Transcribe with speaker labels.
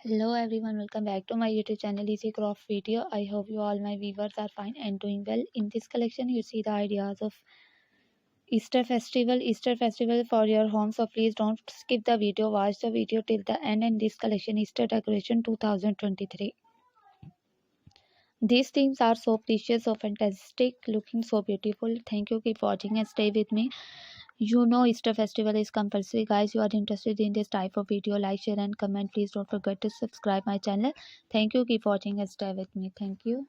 Speaker 1: Hello everyone, welcome back to my YouTube channel Easy Craft Video. I hope you all my viewers are fine and doing well. In this collection you see the ideas of Easter festival for your home. So please don't skip the video, watch the video till the end. And this collection Easter decoration 2023. These themes are so precious, so fantastic, looking so beautiful. Thank you, keep watching and stay with me. You know Easter festival is compulsory. Guys, you are interested in this type of video, like, share and comment. Please don't forget to subscribe my channel. Thank you, keep watching and stay with me. Thank you.